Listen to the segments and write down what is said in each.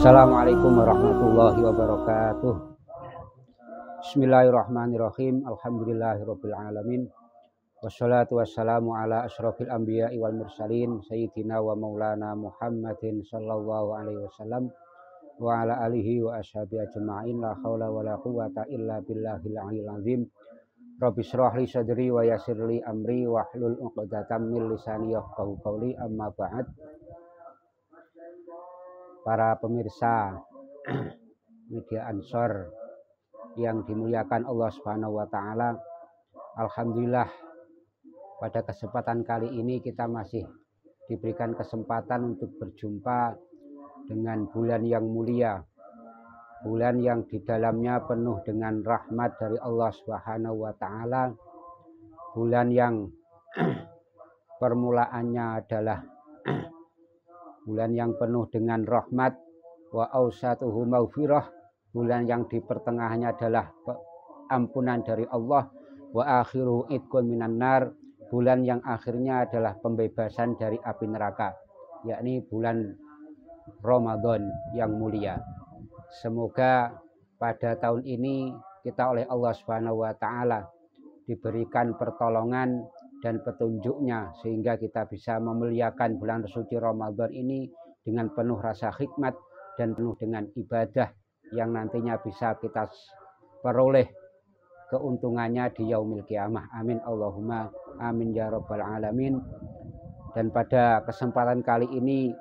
Assalamualaikum warahmatullahi wabarakatuh. Bismillahirrahmanirrahim. Alhamdulillahirabbil alamin. Wassalatu wassalamu ala asyrofil anbiya'i wal mursalin sayyidina wa maulana Muhammadin sallallahu alaihi wasallam wa ala alihi wa ashabihi ajma'in. La haula wala quwwata illa billahil aliyyil azim. Rabbi shrah li sadri wa yassir li amri wahlul 'uqdatam min lisani yafqahu qawli. Amma ba'd. Para pemirsa media Ansor yang dimuliakan Allah Subhanahu wa taala, alhamdulillah pada kesempatan kali ini kita masih diberikan kesempatan untuk berjumpa dengan bulan yang mulia, bulan yang di dalamnya penuh dengan rahmat dari Allah Subhanahu wa taala, bulan yang permulaannya adalah bulan yang penuh dengan rahmat, wa ausatuhu maghfirah, bulan yang di pertengahannya adalah ampunan dari Allah, wa akhiruhu idqun minan nar, bulan yang akhirnya adalah pembebasan dari api neraka, yakni bulan Ramadan yang mulia. Semoga pada tahun ini kita oleh Allah Subhanahu wa taala diberikan pertolongan dan petunjuknya sehingga kita bisa memuliakan bulan suci Ramadan ini dengan penuh rasa hikmat dan penuh dengan ibadah yang nantinya bisa kita peroleh keuntungannya di yaumil qiyamah. Amin Allahumma amin ya rabbal alamin. Dan pada kesempatan kali ini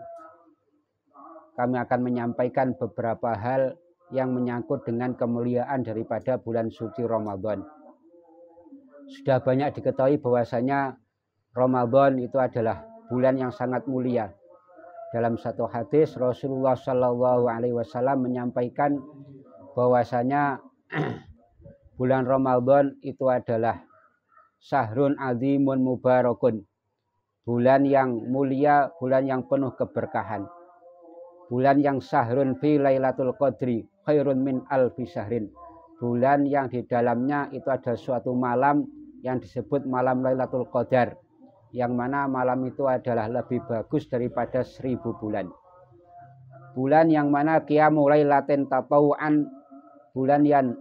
kami akan menyampaikan beberapa hal yang menyangkut dengan kemuliaan daripada bulan suci Ramadan. Sudah banyak diketahui bahwasanya Ramadan itu adalah bulan yang sangat mulia. Dalam satu hadis Rasulullah Shallallahu Alaihi Wasallam menyampaikan bahwasanya bulan Ramadan itu adalah syahrun azimun mubarakun, bulan yang mulia, bulan yang penuh keberkahan, bulan yang syahrun fi lailatul qadri khairun min alfi syahrin, bulan yang di dalamnya itu ada suatu malam yang disebut malam Lailatul Qadar, yang mana malam itu adalah lebih bagus daripada 1000 bulan. Bulan yang mana qiyamu lailatin tatawuan, bulan yang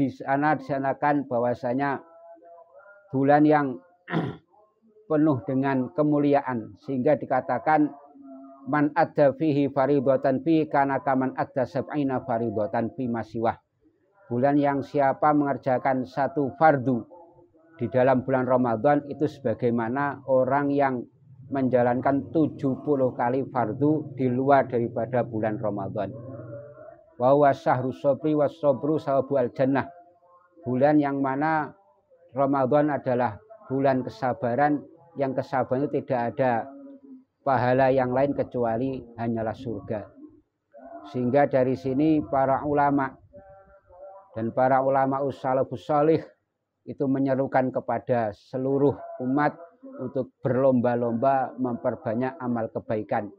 disanakan bahwasanya bulan yang penuh dengan kemuliaan, sehingga dikatakan man adda fihi faridatan fi kana kaman adda sab'ina faridatan fi masiwah. Bulan yang siapa mengerjakan satu fardu di dalam bulan Ramadan itu sebagaimana orang yang menjalankan 70 kali fardu di luar daripada bulan Ramadan. Wa huwa syahrus sabri was sabru sawabu al jannah. Bulan yang mana Ramadan adalah bulan kesabaran, yang kesabaran itu tidak ada pahala yang lain kecuali hanyalah surga. Sehingga dari sini para ulama dan para ulama salafus salih itu menyerukan kepada seluruh umat untuk berlomba-lomba memperbanyak amal kebaikan,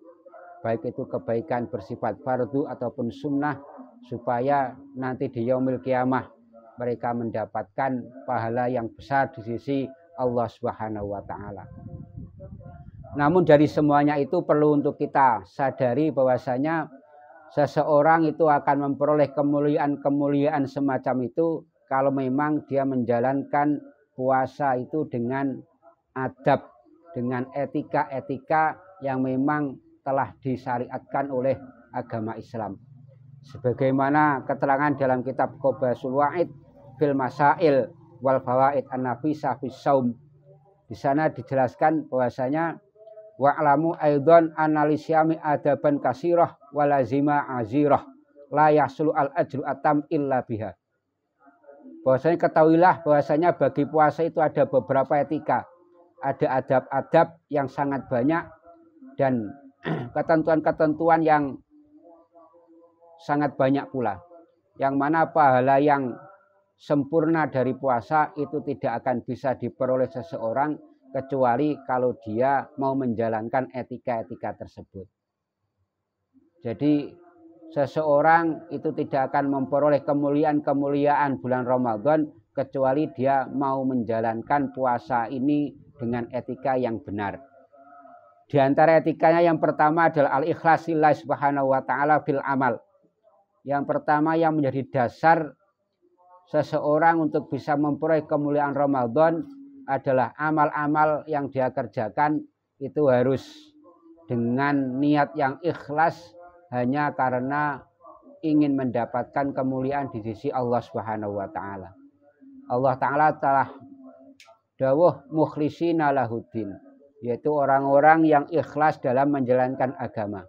baik itu kebaikan bersifat fardu ataupun sunnah, supaya nanti di yaumil qiyamah mereka mendapatkan pahala yang besar di sisi Allah Subhanahu wa taala. Namun dari semuanya itu perlu untuk kita sadari bahwasanya seseorang itu akan memperoleh kemuliaan-kemuliaan semacam itu kalau memang dia menjalankan puasa itu dengan adab, dengan etika-etika yang memang telah disyariatkan oleh agama Islam. Sebagaimana keterangan dalam kitab Qobasul Wa'id fil Masail wal Fawaid an-Nafisah fis Shaum. Di sana dijelaskan bahwasanya wa'lamu aidan analisyami adaban kasirah walazima azirah la yahsulu al-ajru atam illa biha. Bahwasanya ketahuilah bahwasanya bagi puasa itu ada beberapa etika, ada adab-adab yang sangat banyak dan ketentuan-ketentuan yang sangat banyak pula, yang mana pahala yang sempurna dari puasa itu tidak akan bisa diperoleh seseorang kecuali kalau dia mau menjalankan etika-etika tersebut. Jadi seseorang itu tidak akan memperoleh kemuliaan-kemuliaan bulan Ramadan kecuali dia mau menjalankan puasa ini dengan etika yang benar. Di antara etikanya yang pertama adalah al-ikhlas lillahi subhanahu wa ta'ala fil amal. Yang pertama yang menjadi dasar seseorang untuk bisa memperoleh kemuliaan Ramadan adalah amal-amal yang dia kerjakan itu harus dengan niat yang ikhlas hanya karena ingin mendapatkan kemuliaan di sisi Allah Subhanahu wa taala. Allah taala telah dawuh mukhlishina lahuddin, yaitu orang-orang yang ikhlas dalam menjalankan agama.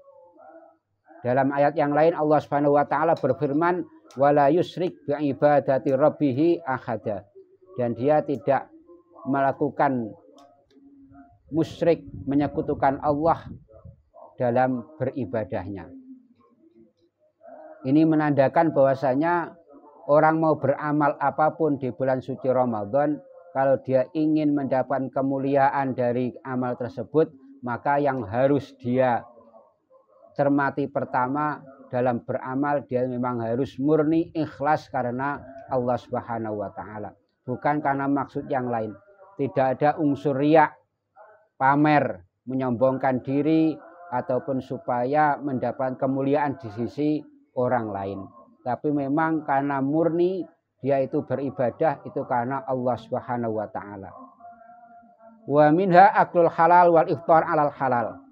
Dalam ayat yang lain Allah Subhanahu wa taala berfirman wala yusrik bi ibadati rabbih ahada, dan dia tidak melakukan musyrik, menyekutukan Allah dalam beribadahnya. Ini menandakan bahwasanya orang mau beramal apapun di bulan suci Ramadan, kalau dia ingin mendapat kemuliaan dari amal tersebut, maka yang harus dia cermati pertama dalam beramal, dia memang harus murni ikhlas karena Allah Subhanahu wa taala, bukan karena maksud yang lain. Tidak ada unsur riya, pamer, menyombongkan diri ataupun supaya mendapat kemuliaan di sisi orang lain. Tapi memang karena murni dia itu beribadah itu karena Allah Subhanahu wa taala. Wa minha aklul halal wal iftar alal halal.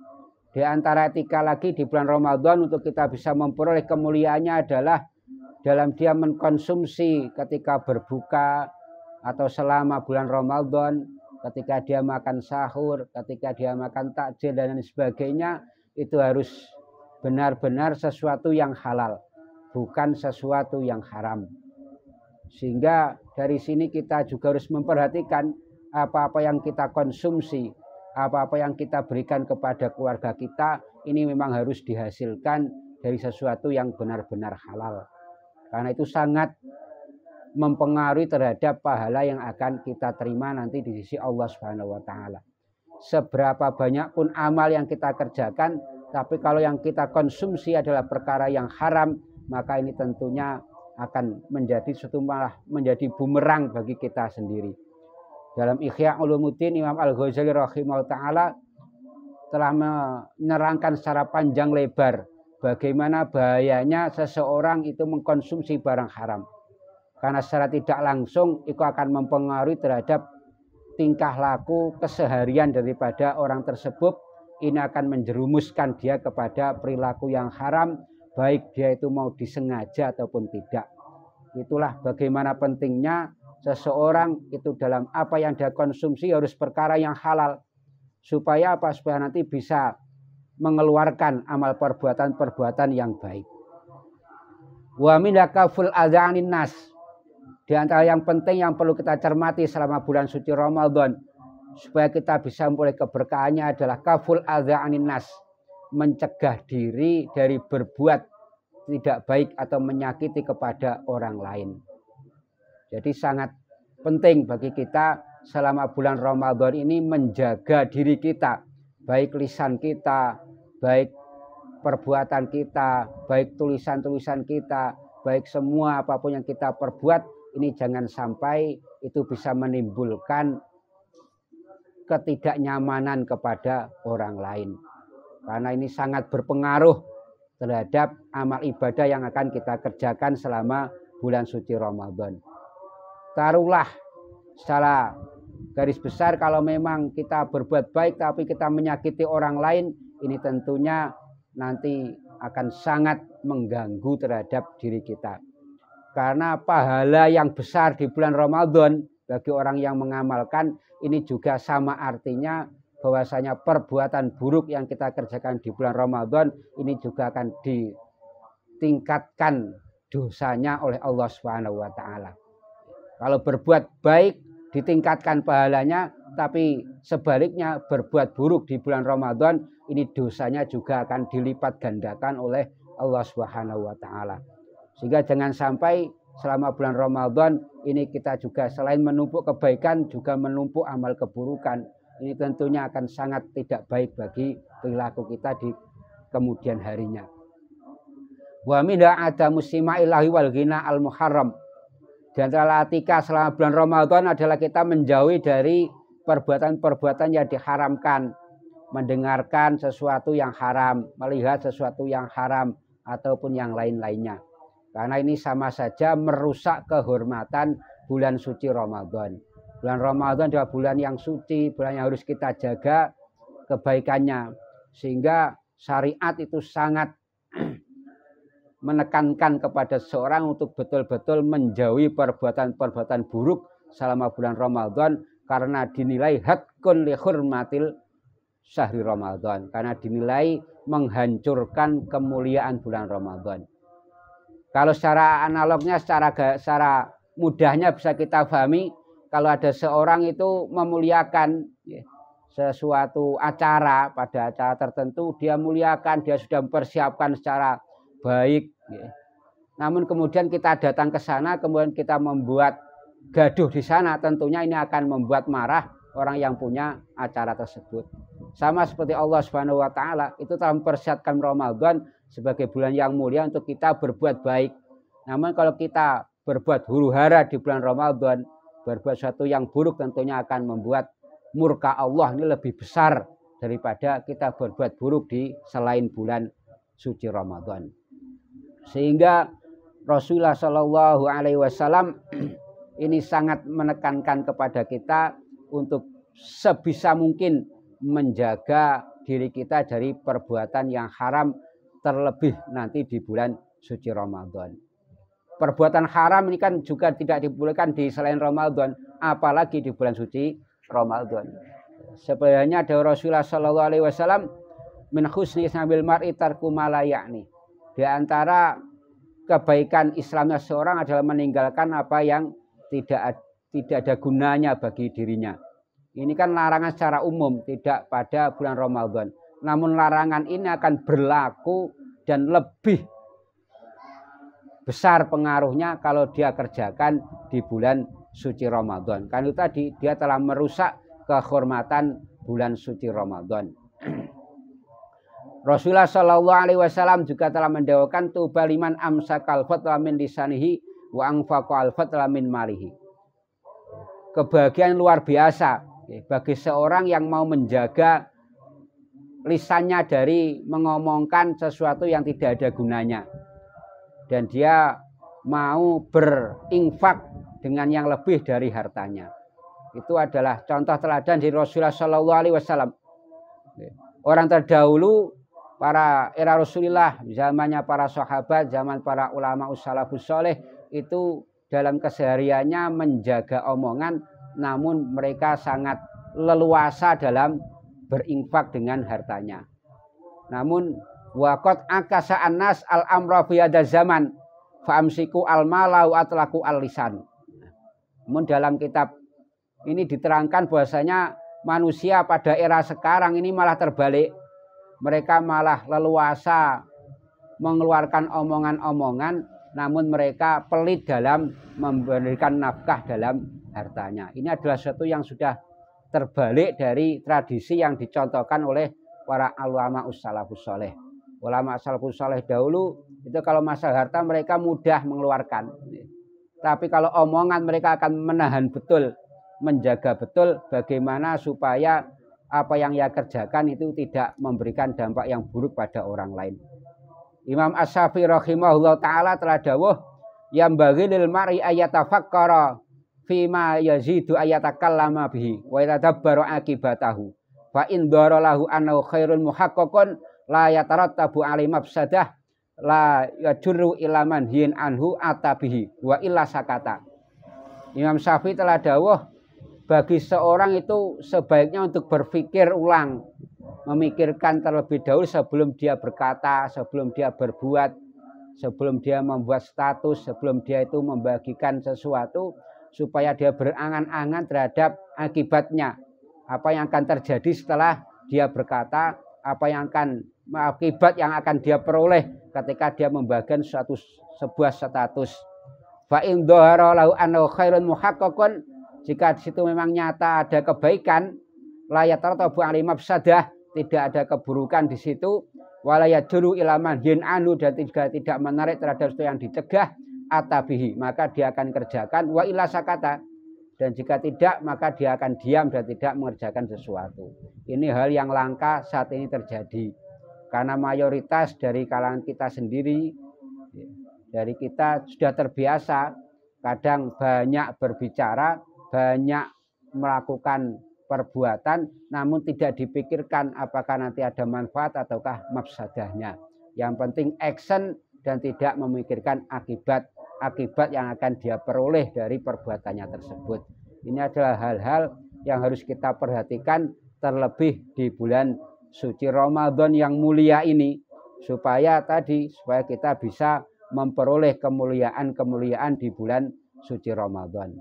Di antara etika lagi di bulan Ramadan untuk kita bisa memperoleh kemuliaannya adalah dalam dia mengkonsumsi ketika berbuka atau selama bulan Ramadan, ketika dia makan sahur, ketika dia makan takjil dan lain sebagainya, itu harus benar-benar sesuatu yang halal, bukan sesuatu yang haram. Sehingga dari sini kita juga harus memperhatikan apa-apa yang kita konsumsi, apa-apa yang kita berikan kepada keluarga kita, ini memang harus dihasilkan dari sesuatu yang benar-benar halal. Karena itu sangat mempengaruhi terhadap pahala yang akan kita terima nanti di sisi Allah Subhanahu wa taala. Seberapa banyak pun amal yang kita kerjakan, tapi kalau yang kita konsumsi adalah perkara yang haram, maka ini tentunya akan menjadi suatu malah menjadi bumerang bagi kita sendiri. Dalam Ihya Ulumuddin, Imam Al-Ghazali rahimahullah ta'ala telah menerangkan secara panjang lebar bagaimana bahayanya seseorang itu mengkonsumsi barang haram. Karena secara tidak langsung itu akan mempengaruhi terhadap tingkah laku keseharian daripada orang tersebut. Ini akan menjerumuskan dia kepada perilaku yang haram, baik dia itu mau disengaja ataupun tidak. Itulah bagaimana pentingnya seseorang itu dalam apa yang dia konsumsi harus perkara yang halal. Supaya apa? Supaya nanti bisa mengeluarkan amal perbuatan-perbuatan yang baik. Wa min yakaful adzanin nas. Di antara yang penting yang perlu kita cermati selama bulan suci Ramadan supaya kita bisa memperoleh keberkahannya adalah kaful adzanin nas, mencegah diri dari berbuat tidak baik atau menyakiti kepada orang lain. Jadi sangat penting bagi kita selama bulan Ramadan ini menjaga diri kita, baik lisan kita, baik perbuatan kita, baik tulisan-tulisan kita, baik semua apapun yang kita perbuat, ini jangan sampai itu bisa menimbulkan ketidaknyamanan kepada orang lain. Karena ini sangat berpengaruh terhadap amal ibadah yang akan kita kerjakan selama bulan suci Ramadan. Taruhlah secara garis besar kalau memang kita berbuat baik tapi kita menyakiti orang lain, ini tentunya nanti akan sangat mengganggu terhadap diri kita. Karena pahala yang besar di bulan Ramadan bagi orang yang mengamalkan ini juga sama artinya bahwasanya perbuatan buruk yang kita kerjakan di bulan Ramadan ini juga akan ditingkatkan dosanya oleh Allah Subhanahu wa taala. Kalau berbuat baik ditingkatkan pahalanya, tapi sebaliknya berbuat buruk di bulan Ramadan ini dosanya juga akan dilipat gandakan oleh Allah Subhanahu wa taala. Sehingga jangan sampai selama bulan Ramadan ini kita juga selain menumpuk kebaikan juga menumpuk amal keburukan. Ini tentunya akan sangat tidak baik bagi perilaku kita di kemudian harinya. Wa minha adamu sima'illahi wal ghina al muharram. Di antara etika selama bulan Ramadan adalah kita menjauhi dari perbuatan-perbuatan yang diharamkan. mendengarkan sesuatu yang haram, melihat sesuatu yang haram, ataupun yang lain-lainnya. Karena ini sama saja merusak kehormatan bulan suci Ramadan. Bulan Ramadan adalah bulan yang suci, bulan yang harus kita jaga kebaikannya. Sehingga syariat itu sangat menekankan kepada seorang untuk betul-betul menjauhi perbuatan-perbuatan buruk selama bulan Ramadan, karena dinilai hatkun li hurmatil syahri Ramadan, karena dinilai menghancurkan kemuliaan bulan Ramadan. Kalau secara analognya, secara mudahnya bisa kita pahami, kalau ada seorang itu memuliakan sesuatu acara, pada acara tertentu dia muliakan, dia sudah mempersiapkan secara baik. Namun kemudian kita datang ke sana, kemudian kita membuat gaduh di sana, tentunya ini akan membuat marah orang yang punya acara tersebut. Sama seperti Allah Subhanahu wa taala itu telah mempersiapkan Ramadan sebagai bulan yang mulia untuk kita berbuat baik. Namun kalau kita berbuat huru-hara di bulan Ramadan, berbuat sesuatu yang buruk, tentunya akan membuat murka Allah ini lebih besar daripada kita berbuat buruk di selain bulan suci Ramadan. Sehingga Rasulullah Shallallahu Alaihi Wasallam ini sangat menekankan kepada kita untuk sebisa mungkin menjaga diri kita dari perbuatan yang haram, terlebih nanti di bulan suci Ramadan. Perbuatan haram ini kan juga tidak dibolehkan di selain Ramadan, apalagi di bulan suci Ramadan. Sebenarnya ada Rasulullah Shallallahu Alaihi Wasallam, min husni islamil mar'i tarku ma la ya'ni. Di antara kebaikan Islamnya seorang adalah meninggalkan apa yang tidak ada gunanya bagi dirinya. Ini kan larangan secara umum, tidak pada bulan Ramadan. Namun larangan ini akan berlaku dan lebih besar pengaruhnya kalau dia kerjakan di bulan suci Ramadan. Karena itu tadi dia telah merusak kehormatan bulan suci Ramadan. Rasulullah Shallallahu Alaihi Wasallam juga telah mendakwakan tuba liman amsakal fatwa min lisanihi wa anfaqal fatwa min malihi. Kebahagiaan luar biasa bagi seorang yang mau menjaga lisannya dari mengomongkan sesuatu yang tidak ada gunanya, dan dia mau berinfak dengan yang lebih dari hartanya. Itu adalah contoh teladan dari Rasulullah Shallallahu Alaihi Wasallam. Orang terdahulu, para era Rasulullah, zamannya para sahabat, zaman para ulama salafus saleh, itu dalam kesehariannya menjaga omongan, namun mereka sangat leluasa dalam berinfak dengan hartanya. Namun waqad akasa annas al amra fi hadzal zaman fa amsiku al mala wa atlaku al lisan. Namun dalam kitab ini diterangkan bahwasanya manusia pada era sekarang ini malah terbalik. Mereka malah leluasa mengeluarkan omongan-omongan, namun mereka pelit dalam memberikan nafkah dalam hartanya. Ini adalah sesuatu yang sudah terbalik dari tradisi yang dicontohkan oleh para ulama salafus saleh. Ulama salafus saleh dahulu itu kalau masalah harta mereka mudah mengeluarkan. Tapi kalau omongan mereka akan menahan betul, menjaga betul bagaimana supaya apa yang ia kerjakan itu tidak memberikan dampak yang buruk pada orang lain. Imam As-Syafi'i rahimahullah ta'ala telah dawuh, yang bagi lil mar'i ayatafakkara fima yazidu ayatakallama bihi wa yatadabbaru akibatahu fa in daralahu annahu khairun muhaqqaqun la yatarattabu alai mafsadah la yajurru ila manhin anhu atabihi wa illa sakata. Imam Syafi'i telah dawuh, bagi seorang itu sebaiknya untuk berpikir ulang, memikirkan terlebih dahulu sebelum dia berkata, sebelum dia berbuat, sebelum dia membuat status, sebelum dia itu membagikan sesuatu, supaya dia berangan-angan terhadap akibatnya. Apa yang akan terjadi setelah dia berkata, apa yang akan akibat yang akan dia peroleh ketika dia membagikan sebuah status. Fa in dhahara lahu annahu khairun muhaqqaqun, jika di situ memang nyata ada kebaikan, la yatartabu alai mafsadah, tidak ada keburukan di situ, wala yajuru ila manhin anu, dan tidak menarik terhadap sesuatu yang dicegah, atabihi, maka dia akan kerjakan, wa illa sakata, dan jika tidak maka dia akan diam dan tidak mengerjakan sesuatu. Ini hal yang langka saat ini terjadi. Karena mayoritas dari kalangan kita sendiri, dari kita sudah terbiasa, kadang banyak berbicara, banyak melakukan perbuatan, namun tidak dipikirkan apakah nanti ada manfaat ataukah mafsadahnya. Yang penting action dan tidak memikirkan akibat yang akan dia peroleh dari perbuatannya tersebut. Ini adalah hal-hal yang harus kita perhatikan terlebih di bulan suci Ramadan yang mulia ini, supaya kita bisa memperoleh kemuliaan-kemuliaan di bulan suci Ramadan.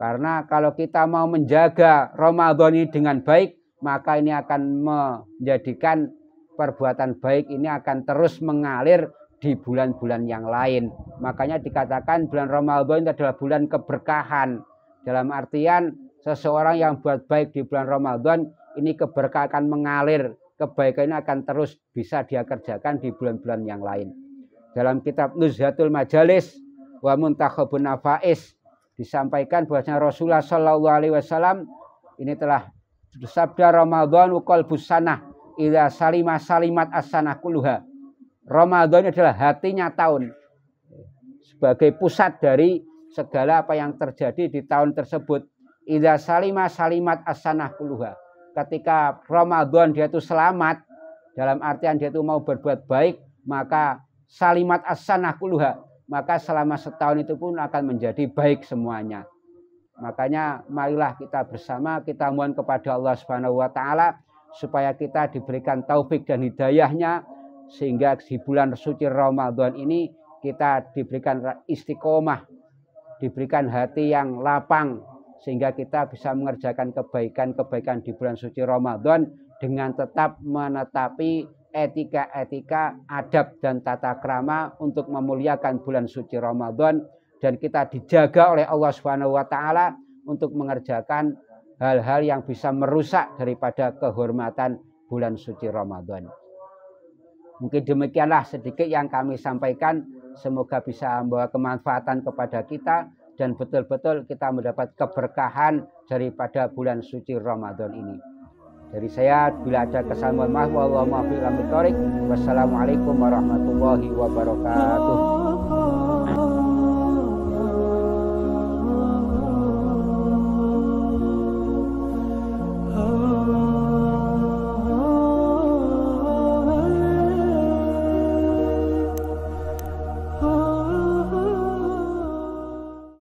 Karena kalau kita mau menjaga Ramadan ini dengan baik, maka ini akan menjadikan perbuatan baik ini akan terus mengalir di bulan-bulan yang lain. Makanya dikatakan bulan Ramadan itu adalah bulan keberkahan. Dalam artian seseorang yang buat baik di bulan Ramadan, ini keberkahan akan mengalir. Kebaikan ini akan terus bisa dia kerjakan di bulan-bulan yang lain. Dalam kitab Nuzhatul Majalis wa Muntakhabun Nafais disampaikan bahwasanya Rasulullah SAW ini telah bersabda, Ramadan qalbus sanah idza salimat as-sanah kulluha. Ramadan adalah hatinya tahun, sebagai pusat dari segala apa yang terjadi di tahun tersebut. Idza salimat as-sanah kulluha. Ketika Ramadan dia itu selamat, dalam artian dia itu mau berbuat baik, maka salimat as-sanah kulluha, maka selama setahun itu pun akan menjadi baik semuanya. Makanya marilah kita bersama kita mohon kepada Allah Subhanahu wa taala supaya kita diberikan taufik dan hidayahnya, sehingga di bulan suci Ramadan ini kita diberikan istiqomah, diberikan hati yang lapang, sehingga kita bisa mengerjakan kebaikan-kebaikan di bulan suci Ramadan dengan tetap menetapi etika-etika, adab dan tata krama untuk memuliakan bulan suci Ramadan, dan kita dijaga oleh Allah Subhanahu wa taala untuk mengerjakan hal-hal yang bisa merusak daripada kehormatan bulan suci Ramadan. Mungkin demikianlah sedikit yang kami sampaikan, semoga bisa membawa kemanfaatan kepada kita dan betul-betul kita mendapat keberkahan daripada bulan suci Ramadan ini. Dari saya, bila ada kesalahan mohon maaf. Wassalamualaikum warahmatullahi wabarakatuh.